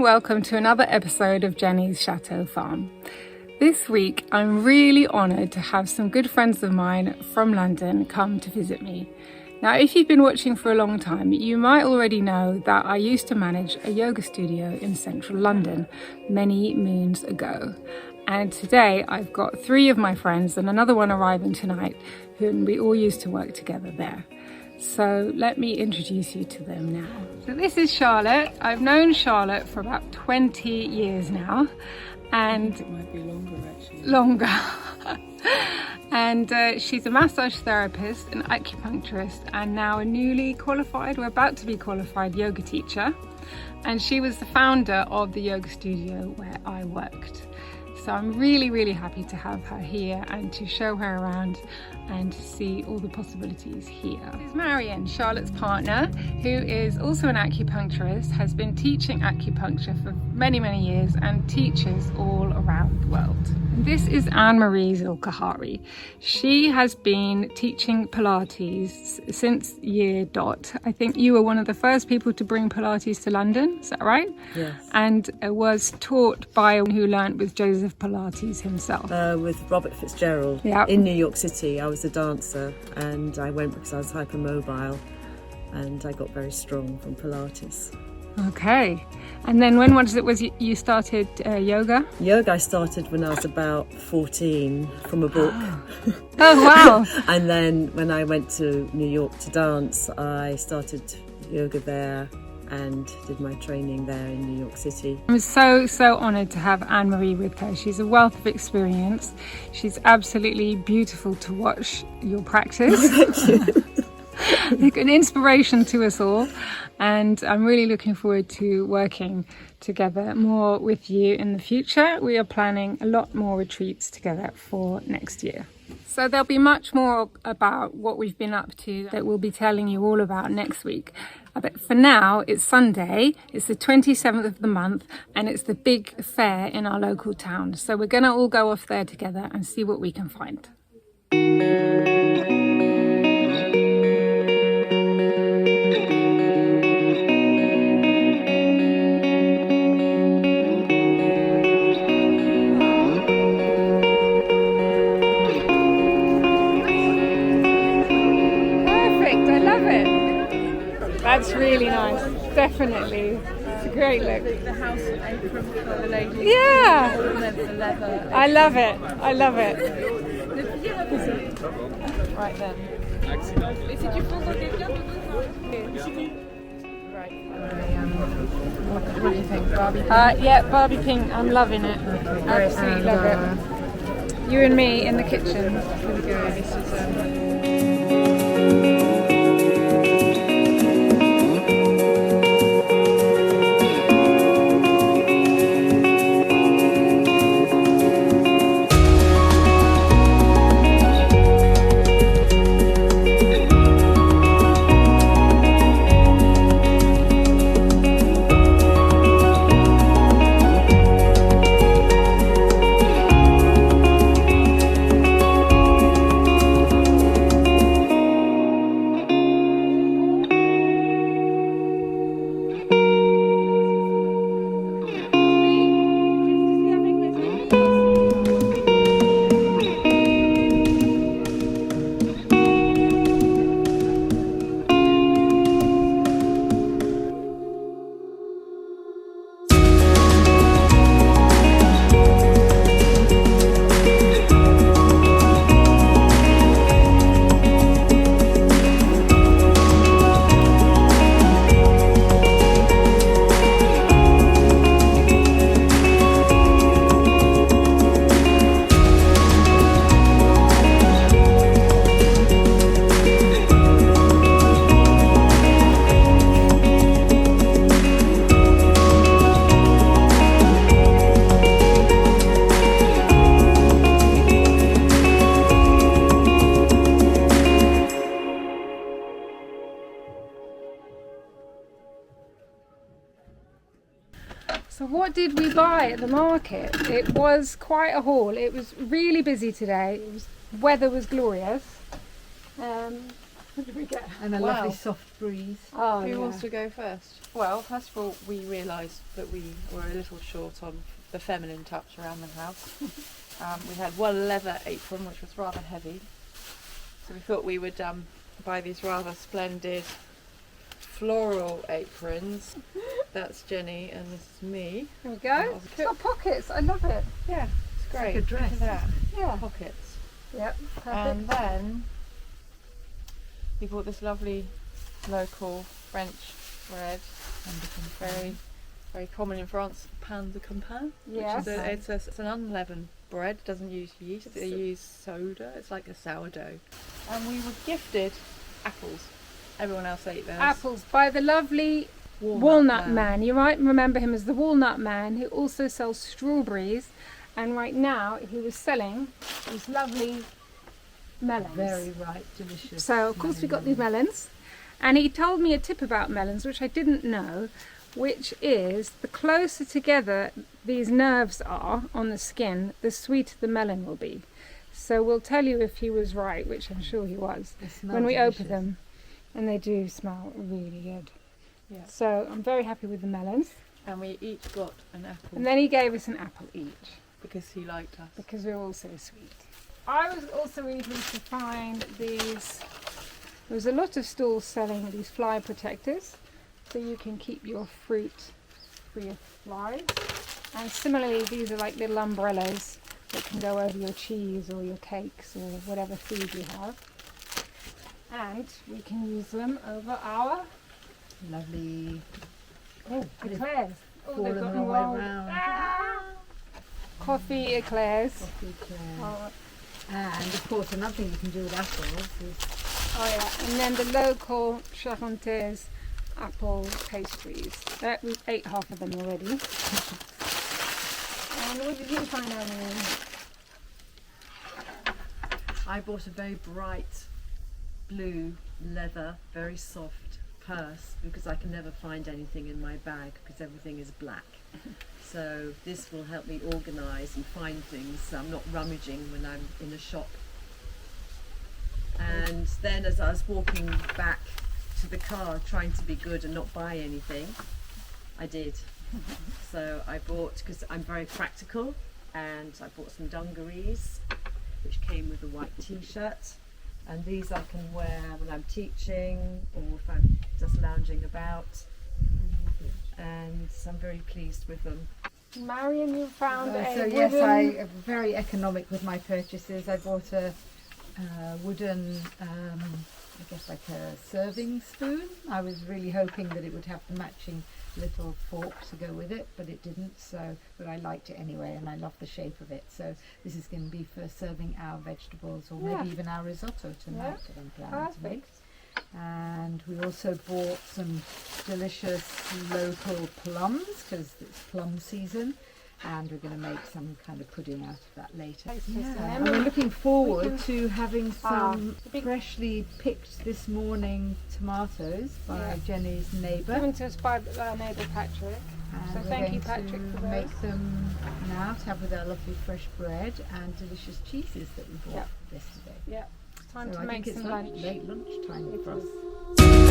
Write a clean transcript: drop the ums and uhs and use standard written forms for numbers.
welcome to another episode of Jenny's Chateau Farm. This week I'm really honoured to have some good friends of mine from London come to visit me. Now, if you've been watching for a long time, you might already know that I used to manage a yoga studio in central London many moons ago. And today I've got three of my friends and another one arriving tonight, whom we all used to work together there. So let me introduce you to them now. So this is Charlotte. I've known Charlotte for about 20 years now. And it might be longer actually. Longer. And she's a massage therapist, an acupuncturist, and now a newly qualified, or about to be qualified, yoga teacher. And she was the founder of the yoga studio where I worked. So I'm really happy to have her here and to show her around and to see all the possibilities here. This is Marian, Charlotte's partner, who is also an acupuncturist, has been teaching acupuncture for many years and teaches all around the world. And this is Anne-Marie Zulkarahi. She has been teaching Pilates since year dot. I think you were one of the first people to bring Pilates to London, is that right? Yes. And was taught by who learnt with Joseph Pilates himself. With Robert Fitzgerald in New York City. I was a dancer and I went because I was hypermobile and I got very strong from Pilates. Okay. And then when was you started yoga? Yoga I started when I was about 14 from a book. Oh wow. And then when I went to New York to dance, I started yoga there and did my training there in New York City. I'm so honoured to have Anne-Marie with her. She's a wealth of experience. She's absolutely beautiful to watch your practice. An inspiration to us all, and I'm really looking forward to working together more with you in the future. We are planning a lot more retreats together for next year. So there'll be much more about what we've been up to that we'll be telling you all about next week. But for now, it's Sunday, it's the 27th of the month, and it's the big fair in our local town. So we're going to all go off there together and see what we can find. That's really nice, definitely. It's a great look. The house apron for the ladies. Yeah! The leather. I love it. Right then. What do you think, Barbie pink? Yeah, Barbie pink. I'm loving it. Absolutely love it. You and me in the kitchen. Here we go. This is So what did we buy at the market? It was quite a haul. It was really busy today. Weather was glorious. What did we get? And a lovely soft breeze. Oh, Who wants to go first? Well, first of all, we realised that we were a little short on the feminine touch around the house. We had one leather apron, which was rather heavy. So we thought we would buy these rather splendid floral aprons. That's Jenny and this is me. There we go. It's got pockets. I love it. Yeah, it's great. like a dress, Look at that. Yeah. Pockets. Yep. Perfect. And then we bought this lovely local French bread, very, very common in France, pain de campagne. Yes. It's an unleavened bread. Doesn't use yeast. They use soda. It's like a sourdough. And we were gifted apples. Everyone else ate theirs. Apples by the lovely Walnut Man. You might remember him as the Walnut Man, who also sells strawberries. And right now he was selling these lovely melons. Very ripe, delicious. So of course we got these melons, and he told me a tip about melons which I didn't know, which is the closer together these nerves are on the skin, the sweeter the melon will be. So we'll tell you if he was right, which I'm sure he was, when we open them, and they do smell really good. Yeah. So I'm very happy with the melons. And we each got an apple. And then he gave us an apple each. Because he liked us. Because we're all so sweet. I was also able to find these. There was a lot of stalls selling these fly protectors, so you can keep your fruit free of flies. And similarly, these are like little umbrellas that can go over your cheese or your cakes or whatever food you have. And we can use them over our Lovely. eclairs. Falling got all the them way rolled. round. Coffee eclairs. Coffee eclair. Oh, And of course, another thing you can do with apples is oh yeah, and then the local Chateau apple pastries. We ate half of them already. And what did you find out? I bought a very bright blue leather, very soft purse because I can never find anything in my bag because everything is black. So this will help me organise and find things so I'm not rummaging when I'm in a shop. And then as I was walking back to the car trying to be good and not buy anything, I did. So I bought, because I'm very practical, and I bought some dungarees which came with a white t-shirt, and these I can wear when I'm teaching or if I'm just lounging about, and I'm very pleased with them. Marian, you found a so wooden... yes, I am very economic with my purchases. I bought a wooden, I guess like a serving spoon. I was really hoping that it would have the matching little fork to go with it, but it didn't. So, but I liked it anyway, and I love the shape of it. So this is going to be for serving our vegetables or maybe even our risotto tonight that I'm planning to make. And we also bought some delicious local plums because it's plum season, and we're going to make some kind of pudding out of that later. Yeah. And we're looking forward to having some freshly picked this morning tomatoes by Jenny's neighbour. Given to us by our neighbour Patrick. And So we're thank you, going Patrick, to for those. make them now to have with our lovely fresh bread and delicious cheeses that we bought yesterday. Yeah, it's time So to I make think it's some lunch. late lunchtime It for us. is.